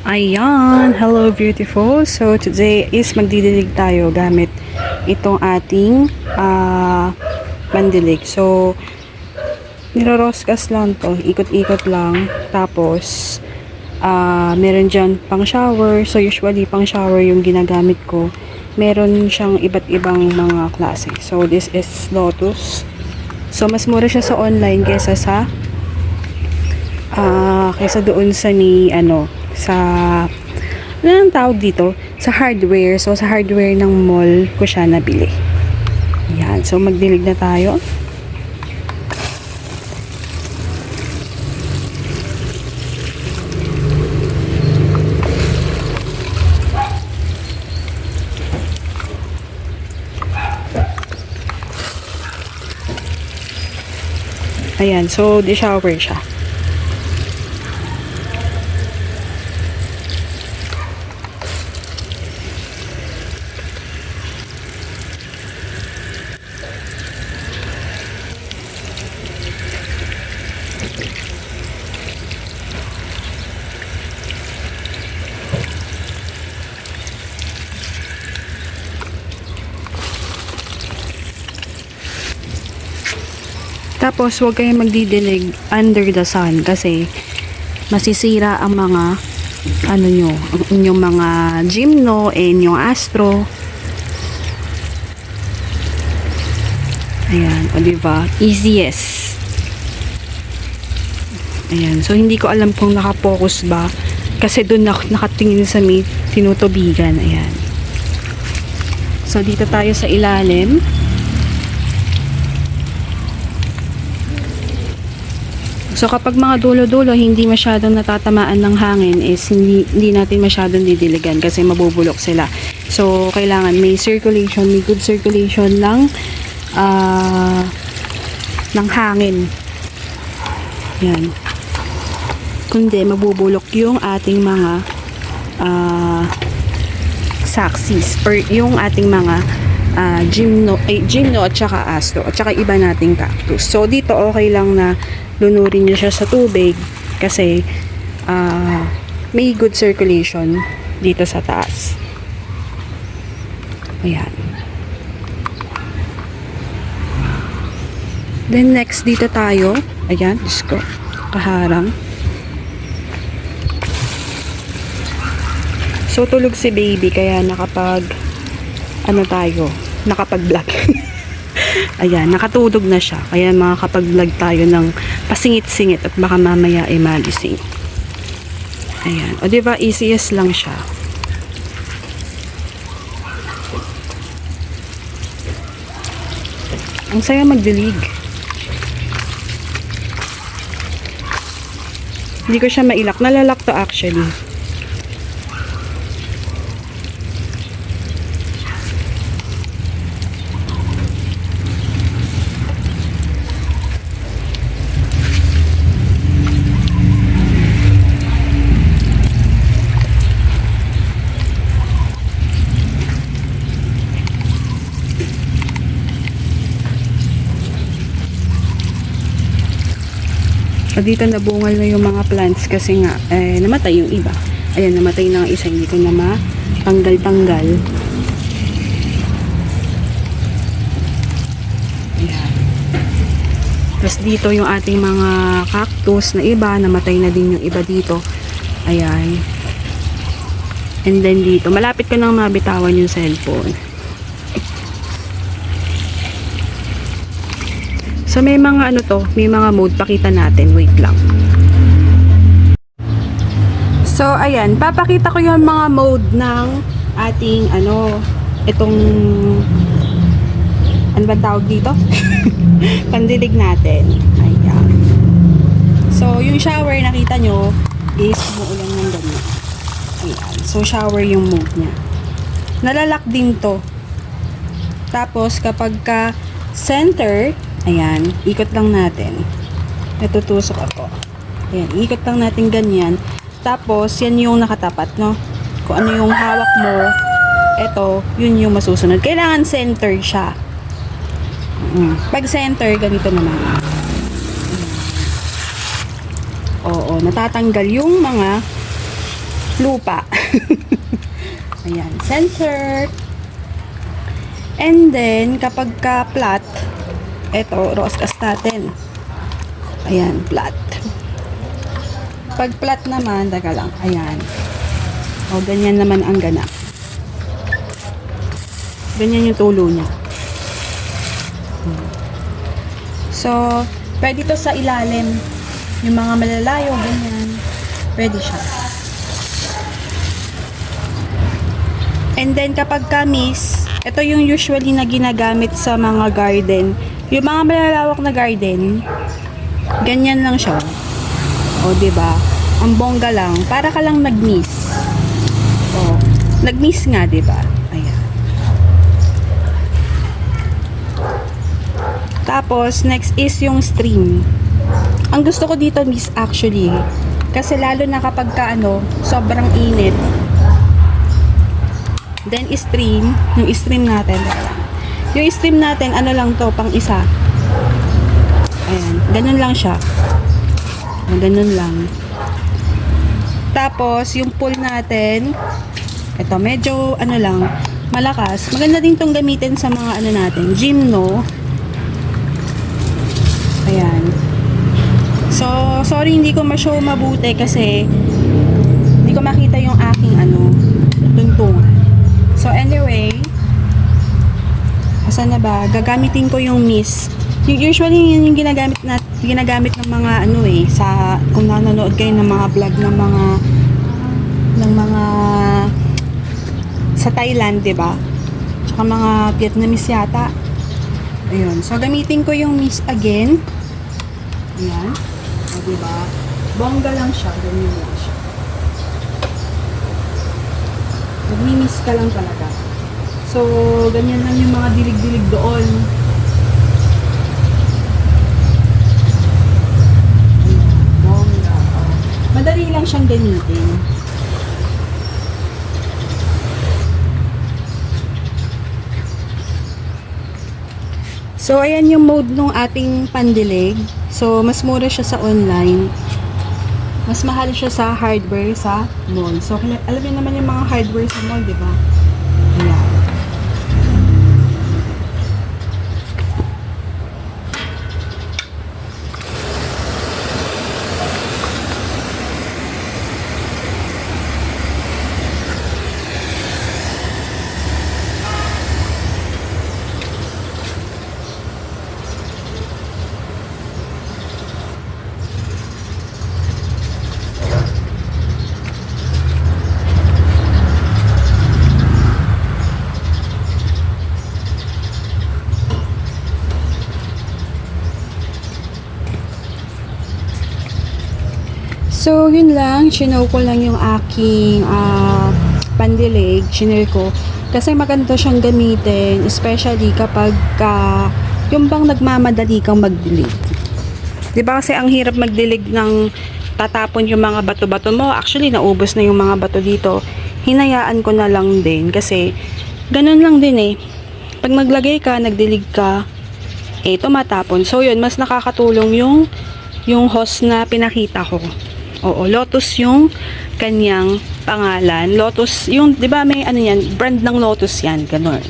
Ayan, hello beautiful. So today is magdidilig tayo gamit itong ating pandilig. So niroroskas lang to, ikot-ikot lang. Tapos meron dyan pang shower. So usually pang shower yung ginagamit ko. Meron siyang iba't ibang mga klase. So this is Lotus. So mas mura siya sa online kaysa doon sa sa ano ang tawag dito? Sa hardware. So, sa hardware ng mall ko siya nabili. Yan. So, magdilig na tayo. Ayan. So, di-shower siya. Tapos, huwag kayong magdidilig under the sun kasi masisira ang mga inyong mga Gymno and yung Astro. Ayan, o diba? Easiest. Ayan, so hindi ko alam kung nakapokus ba kasi doon nakatingin sa may tinutubigan. Ayan. So, dito tayo sa ilalim. So kapag mga dulo-dulo hindi masyadong natatamaan ng hangin is hindi natin masyadong didiligan kasi mabubulok sila. So kailangan may good circulation ng hangin. Yan. Kundi mabubulok yung ating mga saxis or yung ating mga Gymno at saka Astro at saka iba nating cactus. So dito okay lang na lunurin nyo siya sa tubig kasi may good circulation dito sa taas. Ayan. Then next dito tayo. Ayan, Diyos ko. Kaharang. So tulog si baby kaya nakapag vlog. Ayan, nakatulog na siya. Kaya makakapag-vlog tayo ng pasingit-singit at baka mamaya ay malising. Ayan. O diba, easiest lang siya. Ang saya magdilig. Hindi ko siya mailak. Nalalak to actually. O dito nabungal na yung mga plants kasi nga namatay yung iba. Ayan, namatay na ang isa, hindi ko na matanggal-tanggal. Ayan. Tapos dito yung ating mga cactus na iba, namatay na din yung iba dito. Ayan. And then dito, malapit ko nang mabitawan yung cellphone. So may mga may mga mode, pakita natin, wait lang. So ayan, papakita ko yung mga mode ng ating itong ano ba tawag dito? Pandilig natin. Ayan. So yung shower nakita nyo is umuulan ng ganyan. Ayan. So shower yung mode niya. Nalalak din to. Tapos kapag ka center, ayan, ikot lang natin. Natutusok ako. Ayan, ikot lang natin ganyan. Tapos, yan yung nakatapat, no? Kung ano yung hawak mo, eto, yun yung masusunod. Kailangan center siya. Pag center, ganito naman. Oo, natatanggal yung mga lupa. Ayan, center. And then, kapag ka flat, eto, roscas natin. Ayan, flat. Pag flat naman, daga lang, ayan. O, ganyan naman ang ganap. Ganyan yung tulo niya. So, pwede to sa ilalim. Yung mga malalayo, ganyan. Pwede siya. And then, kapag kamis, ito yung usually na ginagamit sa mga garden. Yung mga malalawak na garden, ganyan lang siya. O, diba? Ang bongga lang. Para ka lang nag-miss. O, nag-miss nga, diba? Ayan. Tapos, next is yung stream. Ang gusto ko dito, miss, actually, kasi lalo na kapag ka, sobrang init. Then, stream. Yung stream natin. Yung stream natin, ano lang to, pang isa. Ayan. Ganun lang siya. Ganun lang. Tapos, yung pool natin, ito, medyo, lang, malakas. Maganda din tong gamitin sa mga, natin, gym, no? Ayan. So, sorry, hindi ko ma-show mabuti kasi hindi ko makita yung aking, tuntungan. So, anyway, asan na ba? Gagamitin ko yung mist. Usually, yun yung ginagamit ng mga, sa, kung nanonood kayo ng mga vlog ng mga, sa Thailand, diba? Tsaka mga Vietnamese yata. Ayun. So, gamitin ko yung mist again. Ayan. O, diba? Bongga lang siya. Ganyan lang siya. Nagmi-miss ka lang talaga. So, ganyan lang yung mga dilig-dilig doon. Bongga. Madali lang siyang gamitin. So, ayan yung mode ng ating pandilig. So, mas mura siya sa online. Mas mahal siya sa hardware sa mall. So, alam niyo naman yung mga hardware sa mall, di ba? Ayan. So, yun lang. Chinow ko lang yung aking pandilig. Chinare ko. Kasi maganda siyang gamitin. Especially kapag yung bang nagmamadali kang magdilig. Diba kasi ang hirap magdilig ng tatapon yung mga bato-bato mo. Actually, naubos na yung mga bato dito. Hinayaan ko na lang din. Kasi, ganun lang din eh. Pag naglagay ka, nagdilig ka, tumatapon. So, yun. Mas nakakatulong yung hose na pinakita ko. Oo, Lotus yung kanyang pangalan. Lotus, yung, di ba may yan, brand ng Lotus yan, ganun.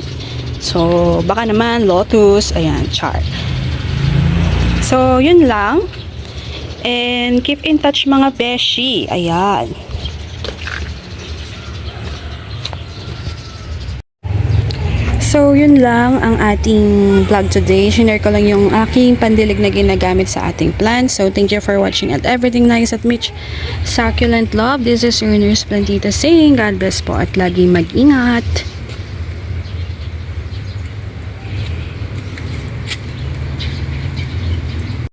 So, baka naman, Lotus, ayan, char. So, yun lang. And, keep in touch mga beshi. Ayan. So, yun lang ang ating vlog today. Share ko lang yung aking pandilig na ginagamit sa ating plant. So, thank you for watching at everything nice at Mitch Succulent Love. This is your nurse Plantita saying God bless po at lagi mag-ingat.